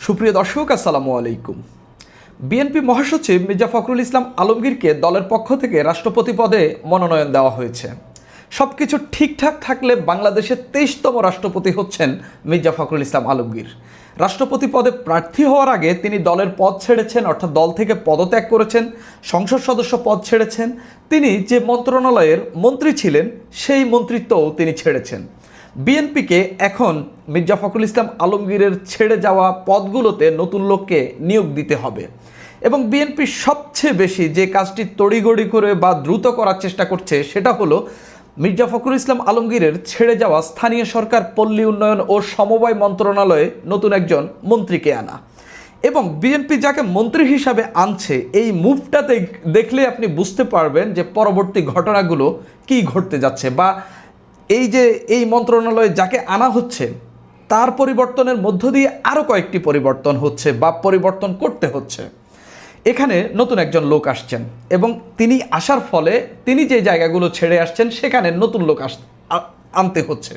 সুপ্রিয় দর্শক, আসসালামু আলাইকুম। বিএনপি মহাসচিব মির্জা ফখরুল ইসলাম আলমগীরকে দলের পক্ষ থেকে রাষ্ট্রপতি পদে মনোনয়ন দেওয়া হয়েছে। সব কিছু ঠিকঠাক থাকলে বাংলাদেশের 23তম রাষ্ট্রপতি হচ্ছেন মির্জা ফখরুল ইসলাম আলমগীর। রাষ্ট্রপতি পদে প্রার্থী হওয়ার আগে তিনি দলের পদ ছেড়েছেন, অর্থাৎ দল থেকে পদত্যাগ করেছেন, সংসদ সদস্য পদ ছেড়েছেন। তিনি যে মন্ত্রণালয়ের মন্ত্রী ছিলেন সেই মন্ত্রিত্বও তিনি ছেড়েছেন। বিএনপিকে এখন মির্জা ফখরুল ইসলাম আলমগীরের ছেড়ে যাওয়া পদগুলোতে নতুন লোককে নিয়োগ দিতে হবে এবং বিএনপি সবচেয়ে বেশি যে কাজটি তড়িঘড়ি করে বা দ্রুত করার চেষ্টা করছে সেটা হলো মির্জা ফখরুল ইসলাম আলমগীরের ছেড়ে যাওয়া স্থানীয় সরকার, পল্লী উন্নয়ন ও সমবায় মন্ত্রণালয়ে নতুন একজন মন্ত্রীকে আনা। এবং বিএনপি যাকে মন্ত্রী হিসাবে আনছে, এই মুভটাতে দেখলে আপনি বুঝতে পারবেন যে পরবর্তী ঘটনাগুলো কি ঘটতে যাচ্ছে, বা এই যে এই মন্ত্রণালয়ে যাকে আনা হচ্ছে তার পরিবর্তনের মধ্য দিয়ে আরও কয়েকটি পরিবর্তন হচ্ছে বা পরিবর্তন করতে হচ্ছে। এখানে নতুন একজন লোক আসছেন এবং তিনি আসার ফলে তিনি যে জায়গাগুলো ছেড়ে আসছেন সেখানে নতুন লোক আনতে হচ্ছে।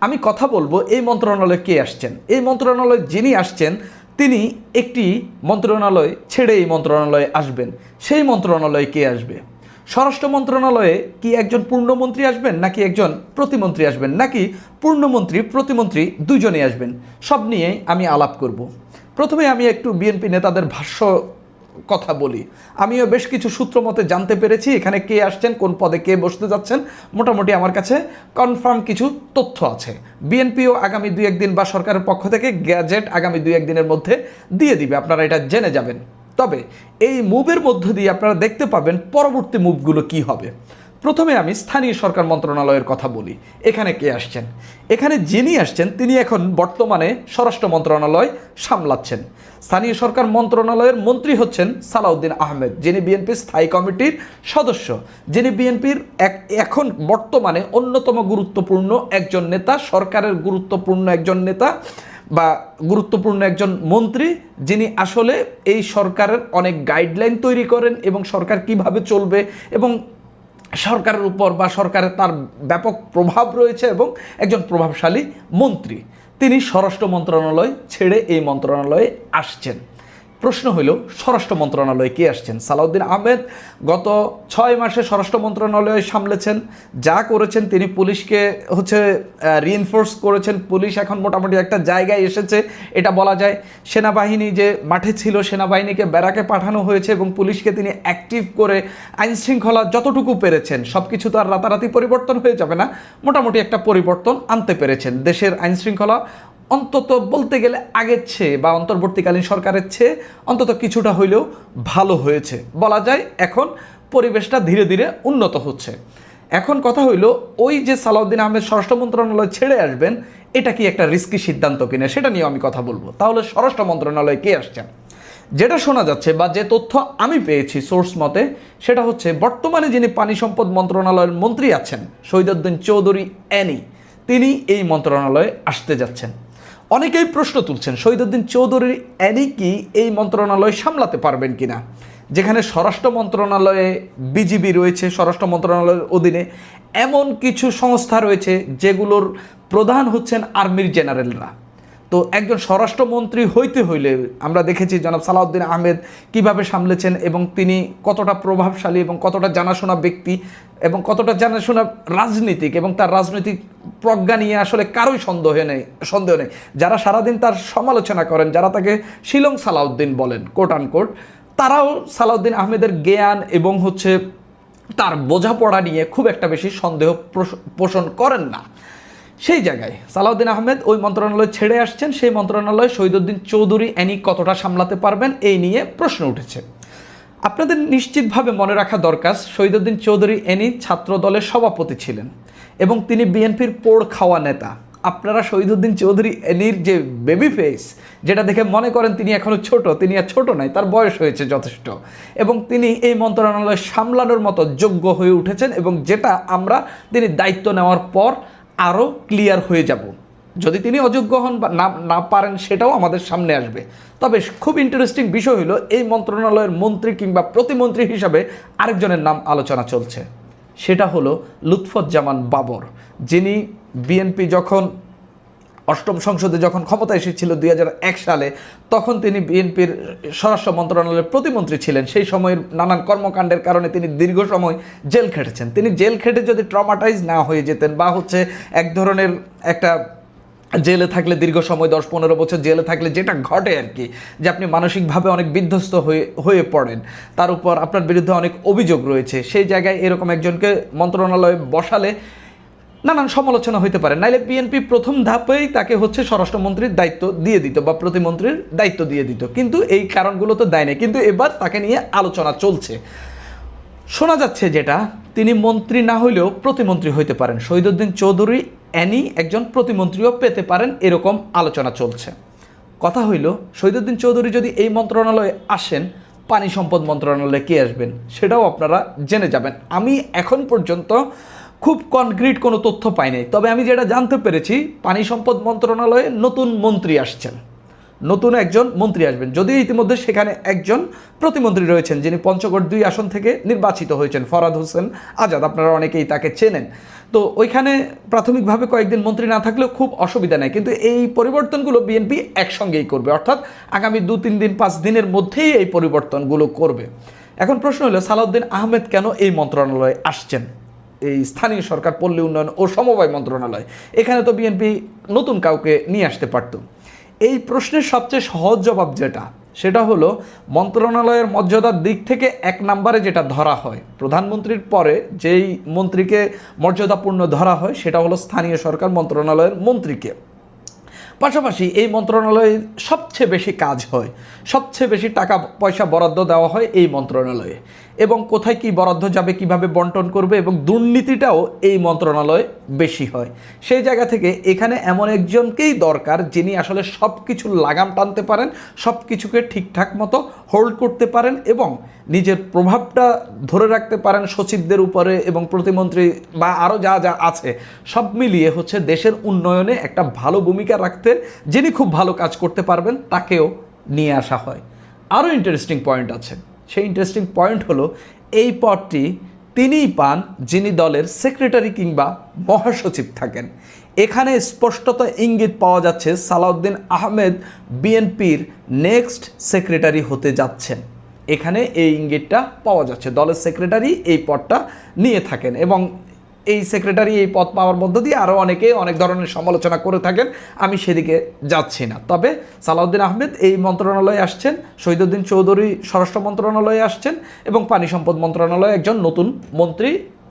আমি কথা বলবো এই মন্ত্রণালয়ে কে আসছেন। এই মন্ত্রণালয়ে যিনি আসছেন তিনি একটি মন্ত্রণালয় ছেড়ে এই মন্ত্রণালয়ে আসবেন। সেই মন্ত্রণালয়ে কে আসবে? স্বরাষ্ট্র মন্ত্রণালয়ে কি একজন পূর্ণমন্ত্রী আসবেন, নাকি একজন প্রতিমন্ত্রী আসবেন, নাকি পূর্ণমন্ত্রী প্রতিমন্ত্রী দুজনেই আসবেন? সব নিয়ে আমি আলাপ করব। প্রথমে আমি একটু বিএনপি নেতাদের ভাষ্য কথা বলি। আমিও বেশ কিছু সূত্র মতে জানতে পেরেছি এখানে কে আসছেন, কোন পদে কে বসতে যাচ্ছেন। মোটামুটি আমার কাছে কনফার্ম কিছু তথ্য আছে। বিএনপিও আগামী 2-1 দিন বা সরকারের পক্ষ থেকে গ্যাজেট আগামী 2-1 দিনের মধ্যে দিয়ে দিবে, আপনারা এটা জেনে যাবেন। তবে এই মুভের মধ্য দিয়ে আপনারা দেখতে পাবেন পরবর্তী মুভগুলো কি হবে। প্রথমে আমি স্থানীয় সরকার মন্ত্রণালয়ের কথা বলি। এখানে কে আসছেন? এখানে যিনি আসছেন তিনি এখন বর্তমানে স্বরাষ্ট্র মন্ত্রণালয় সামলাচ্ছেন। স্থানীয় সরকার মন্ত্রণালয়ের মন্ত্রী হচ্ছেন সালাউদ্দিন আহমেদ, যিনি বিএনপির স্থায়ী কমিটির সদস্য, যিনি বিএনপির এখন বর্তমানে অন্যতম গুরুত্বপূর্ণ একজন নেতা, সরকারের গুরুত্বপূর্ণ একজন নেতা বা গুরুত্বপূর্ণ একজন মন্ত্রী, যিনি আসলে এই সরকারের অনেক গাইডলাইন তৈরি করেন এবং সরকার কিভাবে চলবে এবং সরকারের উপর বা সরকারের তার ব্যাপক প্রভাব রয়েছে এবং একজন প্রভাবশালী মন্ত্রী। তিনি স্বরাষ্ট্র মন্ত্রণালয় ছেড়ে এই মন্ত্রণালয়ে আসছেন। প্রশ্ন হইল স্বরাষ্ট্র মন্ত্রণালয়ে কে আসছেন? সালাউদ্দিন আহমেদ গত 6 মাসে স্বরাষ্ট্র মন্ত্রণালয় সামলেছেন। যা করেছেন তিনি পুলিশকে রিইনফোর্স করেছেন। পুলিশ এখন মোটামুটি একটা জায়গায় এসেছে, এটা বলা যায়। সেনাবাহিনী যে মাঠে ছিল সেনাবাহিনীকে ব্যারাকে পাঠানো হয়েছে এবং পুলিশকে তিনি অ্যাক্টিভ করে আইনশৃঙ্খলা যতটুকু পেরেছেন, সব কিছু তো আর রাতারাতি পরিবর্তন হয়ে যাবে না, মোটামুটি একটা পরিবর্তন আনতে পেরেছেন। দেশের আইনশৃঙ্খলা অন্তত বলতে গেলে আগের চেয়ে বা অন্তর্বর্তীকালীন সরকারের চেয়ে অন্তত কিছুটা হইলেও ভালো হয়েছে বলা যায়। এখন পরিবেশটা ধীরে ধীরে উন্নত হচ্ছে। এখন কথা হইল, ওই যে সালাউদ্দিন আহমেদ স্বরাষ্ট্র মন্ত্রণালয় ছেড়ে আসবেন, এটা কি একটা রিস্কি সিদ্ধান্ত কিনা সেটা নিয়েও আমি কথা বলবো। তাহলে স্বরাষ্ট্র মন্ত্রণালয়ে কে আসছেন? যেটা শোনা যাচ্ছে বা যে তথ্য আমি পেয়েছি সোর্স মতে, সেটা হচ্ছে বর্তমানে যিনি পানি সম্পদ মন্ত্রণালয়ের মন্ত্রী আছেন শহীদউদ্দিন চৌধুরী অ্যানি, তিনি এই মন্ত্রণালয়ে আসতে যাচ্ছেন। অনেকেই প্রশ্ন তুলছেন শহীদউদ্দিন চৌধুরী অ্যানি কি এই মন্ত্রণালয় সামলাতে পারবেন কিনা, যেখানে স্বরাষ্ট্র মন্ত্রণালয়ে বিজিবি রয়েছে, স্বরাষ্ট্র মন্ত্রণালয়ের অধীনে এমন কিছু সংস্থা রয়েছে যেগুলোর প্রধান হচ্ছেন আর্মির জেনারেলরা। তো একজন স্বরাষ্ট্রমন্ত্রী হইতে হইলে আমরা দেখেছি জনাব সালাউদ্দিন আহমেদ কিভাবে সামলেছেন এবং তিনি কতটা প্রভাবশালী এবং কতটা জানাশোনা ব্যক্তি এবং কতটা জানাশোনা রাজনীতিক, এবং তার রাজনৈতিক প্রজ্ঞা নিয়ে আসলে কারোই সন্দেহ নেই। যারা সারাদিন তার সমালোচনা করেন, যারা তাকে শিলং সালাউদ্দিন বলেন কোট আনকোট, তারাও সালাউদ্দিন আহমেদের জ্ঞান এবং তার বোঝাপড়া নিয়ে খুব একটা বেশি সন্দেহ পোষণ করেন না। সেই জায়গায় সালাউদ্দিন আহমেদ ওই মন্ত্রণালয় ছেড়ে আসছেন। সেই মন্ত্রণালয় শহীদউদ্দিন চৌধুরী অ্যানি কতটা সামলাতে পারবেন এই নিয়ে প্রশ্ন উঠেছে। আপনাদের নিশ্চিতভাবে মনে রাখা দরকার, শহীদউদ্দিন চৌধুরী অ্যানি ছাত্র দলের সভাপতি ছিলেন এবং তিনি বিএনপির পোড় খাওয়া নেতা। আপনারা শহীদউদ্দিন চৌধুরী অ্যানির যে বেবি ফেস, যেটা দেখে মনে করেন তিনি এখনও ছোট, তিনি আর ছোট নাই, তার বয়স হয়েছে যথেষ্ট এবং তিনি এই মন্ত্রণালয় সামলানোর মতো যোগ্য হয়ে উঠেছেন এবং যেটা আমরা তিনি দায়িত্ব নেওয়ার পর আরও ক্লিয়ার হয়ে যাব। যদি তিনি অযোগ্য হন বা না পারেন সেটাও আমাদের সামনে আসবে। তবে খুব ইন্টারেস্টিং বিষয় হলো এই মন্ত্রণালয়ের মন্ত্রী কিংবা প্রতিমন্ত্রী হিসাবে আরেকজনের নাম আলোচনা চলছে, সেটা হলো লুৎফুজ্জামান বাবর, যিনি বিএনপি যখন অষ্টম সংসদে যখন ক্ষমতা এসেছিল 2001 সালে, তখন তিনি বিএনপির স্বরাষ্ট্র মন্ত্রণালয়ের প্রতিমন্ত্রী ছিলেন। সেই সময়ের নানান কর্মকাণ্ডের কারণে তিনি দীর্ঘ সময় জেল খেটেছেন। তিনি জেল খেটে যদি ট্রমাটাইজ না হয়ে যেতেন বা হচ্ছে এক ধরনের একটা জেলে থাকলে দীর্ঘ সময় 10-15 বছর জেলে থাকলে যেটা ঘটে আর কি, যে আপনি মানসিকভাবে অনেক বিধ্বস্ত হয়ে পড়েন, তার উপর আপনার বিরুদ্ধে অনেক অভিযোগ রয়েছে, সেই জায়গায় এরকম একজনকে মন্ত্রণালয়ে বসালে নানান সমালোচনা হইতে পারে। নাইলে বিএনপি প্রথম ধাপেই তাকে হচ্ছে স্বরাষ্ট্রমন্ত্রীর দায়িত্ব দিয়ে দিত বা প্রতিমন্ত্রীর দায়িত্ব দিয়ে দিত, কিন্তু এই কারণগুলো তো দেয় না। কিন্তু এবার তাকে নিয়ে আলোচনা চলছে। শোনা যাচ্ছে যেটা, তিনি মন্ত্রী না হইলেও প্রতিমন্ত্রী হইতে পারেন। শহীদুদ্দিন চৌধুরী অ্যানি একজন প্রতিমন্ত্রীও পেতে পারেন, এরকম আলোচনা চলছে। কথা হইল, শহীদুদ্দিন চৌধুরী যদি এই মন্ত্রণালয়ে আসেন, পানি সম্পদ মন্ত্রণালয়ে কে আসবেন সেটাও আপনারা জেনে যাবেন। আমি এখন পর্যন্ত খুব কনক্রিট কোনো তথ্য পাই নাই, তবে আমি যেটা জানতে পেরেছি, পানি সম্পদ মন্ত্রণালয়ে নতুন মন্ত্রী আসছেন, নতুন একজন মন্ত্রী আসবেন। যদিও ইতিমধ্যে সেখানে একজন প্রতিমন্ত্রী রয়েছেন যিনি পঞ্চগড় 2 আসন থেকে নির্বাচিত হয়েছেন, ফরহাদ হোসেন আজাদ, আপনারা অনেকেই তাকে চেনেন। তো ওইখানে প্রাথমিকভাবে কয়েকদিন মন্ত্রী না থাকলেও খুব অসুবিধা নেই, কিন্তু এই পরিবর্তনগুলো বিএনপি একসঙ্গেই করবে, অর্থাৎ আগামী 2-3 দিন 5 দিনের মধ্যেই এই পরিবর্তনগুলো করবে। এখন প্রশ্ন হলো, সালাউদ্দিন আহমেদ কেন এই মন্ত্রণালয়ে আসছেন, এই স্থানীয় সরকার, পল্লী উন্নয়ন ও সমবায় মন্ত্রণালয়? এখানে তো বিএনপি নতুন কাউকে নিয়ে আসতে পারত। এই প্রশ্নের সবচেয়ে সহজ জবাব যেটা, সেটা হলো মন্ত্রণালয়ের মর্যাদার দিক থেকে 1 নম্বরে যেটা ধরা হয়, প্রধানমন্ত্রীর পরে যেই মন্ত্রীকে মর্যাদাপূর্ণ ধরা হয় সেটা হলো স্থানীয় সরকার মন্ত্রণালয়ের মন্ত্রীকে। পাশাপাশি এই মন্ত্রণালয়ে সবচেয়ে বেশি কাজ হয়, সবচেয়ে বেশি টাকা পয়সা বরাদ্দ দেওয়া হয় এই মন্ত্রণালয়ে, এবং কোথায় কি বরাদ্দ যাবে, কিভাবে বন্টন করবে, এবং দুর্নীতিটাও এই মন্ত্রণালয়ে বেশি হয়। সেই জায়গা থেকে এখানে এমন একজনকেই দরকার যিনি আসলে সব কিছু লাগাম টানতে পারেন, সব কিছুকে ঠিকঠাক মতো হোল্ড করতে পারেন এবং নিজের প্রভাবটা ধরে রাখতে পারেন সচিবদের উপরে এবং প্রতিমন্ত্রী বা আরও যা যা আছে সব মিলিয়ে হচ্ছে দেশের উন্নয়নে একটা ভালো ভূমিকা রাখতে যিনি খুব ভালো কাজ করতে পারবেন তাকেও নিয়ে আসা হয়। আরও ইন্টারেস্টিং পয়েন্ট আছে, সেই ইন্টারেস্টিং পয়েন্ট হলো এই পদটি তিনিই পান যিনি দলের সেক্রেটারি কিংবা মহাসচিব থাকেন। এখানে স্পষ্টত ইঙ্গিত পাওয়া যাচ্ছে সালাউদ্দিন আহমেদ বিএনপির নেক্সট সেক্রেটারি হতে যাচ্ছেন। এখানে এই ইঙ্গিতটা পাওয়া যাচ্ছে, দলের সেক্রেটারি এই পদটা নিয়ে থাকেন এবং এই সেক্রেটারি এই পদ পাওয়ার মধ্য দিয়ে আরও অনেকে অনেক ধরনের সমালোচনা করে থাকেন, আমি সেদিকে যাচ্ছি না। তবে সালাউদ্দিন আহমেদ এই মন্ত্রণালয়ে আসছেন, শহীদুদ্দিন চৌধুরী স্বরাষ্ট্র মন্ত্রণালয়ে আসছেন এবং পানি সম্পদ মন্ত্রণালয়ে একজন নতুন মন্ত্রী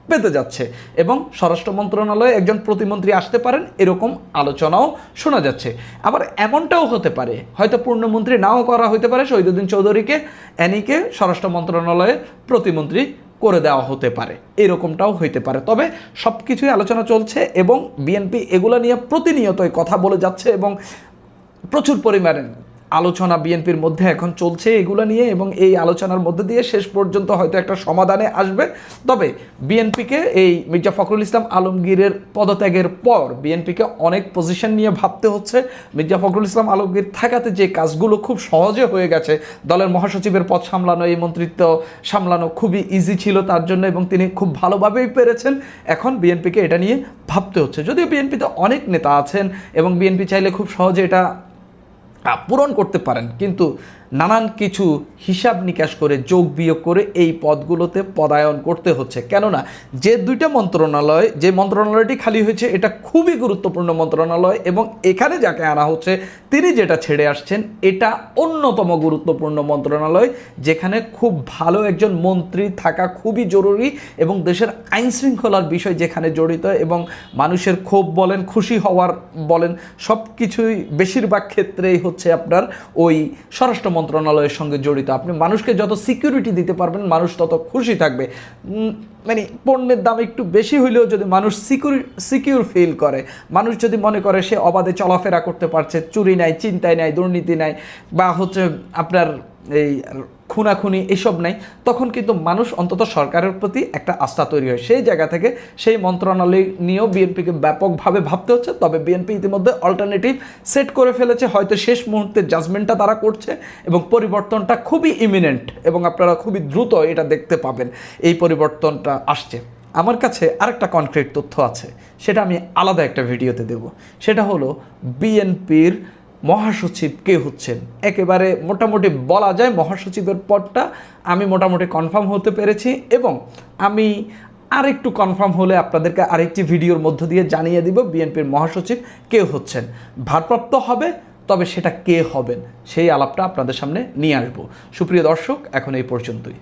পেতে যাচ্ছে এবং স্বরাষ্ট্র মন্ত্রণালয়ে একজন প্রতিমন্ত্রী আসতে পারেন, এরকম আলোচনাও শোনা যাচ্ছে। আবার এমনটাও হতে পারে, হয়তো পূর্ণমন্ত্রী নাও করা হতে পারে, শহীদুদ্দিন চৌধুরীকে অ্যানিকে স্বরাষ্ট্র মন্ত্রণালয়ে প্রতিমন্ত্রী করে দেওয়া হতে পারে, এরকমটাও হইতে পারে। তবে সব কিছুই আলোচনা চলছে এবং বিএনপি এগুলো নিয়ে প্রতিনিয়তই কথা বলে যাচ্ছে এবং প্রচুর পরিমাণে আলোচনা বিএনপির মধ্যে এখন চলছে এগুলো নিয়ে, এবং এই আলোচনার মধ্যে দিয়ে শেষ পর্যন্ত হয়তো একটা সমাধানে আসবে। তবে বিএনপিকে এই মির্জা ফখরুল ইসলাম আলমগীরের পদত্যাগের পর বিএনপিকে অনেক পজিশন নিয়ে ভাবতে হচ্ছে। মির্জা ফখরুল ইসলাম আলমগীর থাকাতে যে কাজগুলো খুব সহজে হয়ে গেছে, দলের মহাসচিবের পদ সামলানো, এই মন্ত্রিত্ব সামলানো খুবই ইজি ছিল তার জন্য এবং তিনি খুব ভালোভাবেই পেরেছেন। এখন বিএনপিকে এটা নিয়ে ভাবতে হচ্ছে, যদিও বিএনপিতে অনেক নেতা আছেন এবং বিএনপি চাইলে খুব সহজে এটা পূরণ করতে পারেন, কিন্তু নানান কিছু হিসাব নিকাশ করে যোগ বিয়োগ করে এই পদগুলোতে পদায়ন করতে হচ্ছে। কেননা যে 2টা মন্ত্রণালয়, যে মন্ত্রণালয়টি খালি হয়েছে এটা খুবই গুরুত্বপূর্ণ মন্ত্রণালয় এবং এখানে যাকে আনা হচ্ছে তিনি যেটা ছেড়ে আসছেন এটা অন্যতম গুরুত্বপূর্ণ মন্ত্রণালয়, যেখানে খুব ভালো একজন মন্ত্রী থাকা খুবই জরুরি এবং দেশের আইন শৃঙ্খলার বিষয় যেখানে জড়িত এবং মানুষের ক্ষোভ বলেন, খুশি হওয়ার বলেন, সব কিছুই বেশিরভাগ ক্ষেত্রেই হচ্ছে আপনার ওই স্বরাষ্ট্র মন্ত্রণালয়ের সঙ্গে জড়িত। আপনি মানুষকে যত সিকিউরিটি দিতে পারবেন মানুষ তত খুশি থাকবে। মানে পণ্যের দাম একটু বেশি হইলেও যদি মানুষ সিকিউর ফিল করে, মানুষ যদি মনে করে সে অবাধে চলাফেরা করতে পারছে, চুরি নাই, চিন্তায় নাই, দুর্নীতি নাই, বা হচ্ছে আপনার এই খুনাখুনি এসব নাই, তখন কিন্তু মানুষ অন্তত সরকারের প্রতি একটা আস্থা তৈরি হয়। সেই জায়গা থেকে সেই মন্ত্রণালয় নিয়েও বিএনপিকে ব্যাপকভাবে ভাবতে হচ্ছে। তবে বিএনপি ইতিমধ্যে অল্টারনেটিভ সেট করে ফেলেছে, হয়তো শেষ মুহূর্তে জাজমেন্টটা তারা করছে এবং পরিবর্তনটা খুবই ইমিনেন্ট এবং আপনারা খুবই দ্রুত এটা দেখতে পাবেন এই পরিবর্তনটা আসছে। আমার কাছে আরেকটা কনক্রিট তথ্য আছে, সেটা আমি আলাদা একটা ভিডিওতে দেব। সেটা হলো বিএনপির মহাসচিব কে হচ্ছেন। একেবারে মোটামুটি বলা যায় মহাসচিবের পদটা আমি মোটামুটি কনফার্ম হতে পেরেছি, এবং আমি আরেকটু কনফার্ম হলে আপনাদেরকে আরেকটি ভিডিওর মধ্য দিয়ে জানিয়ে দিব বিএনপির মহাসচিব কে হচ্ছেন। ভারপ্রাপ্ত হবে, তবে সেটা কে হবেন সেই আলাপটা আপনাদের সামনে নিয়ে আসবো। সুপ্রিয় দর্শক, এখন এই পর্যন্তই।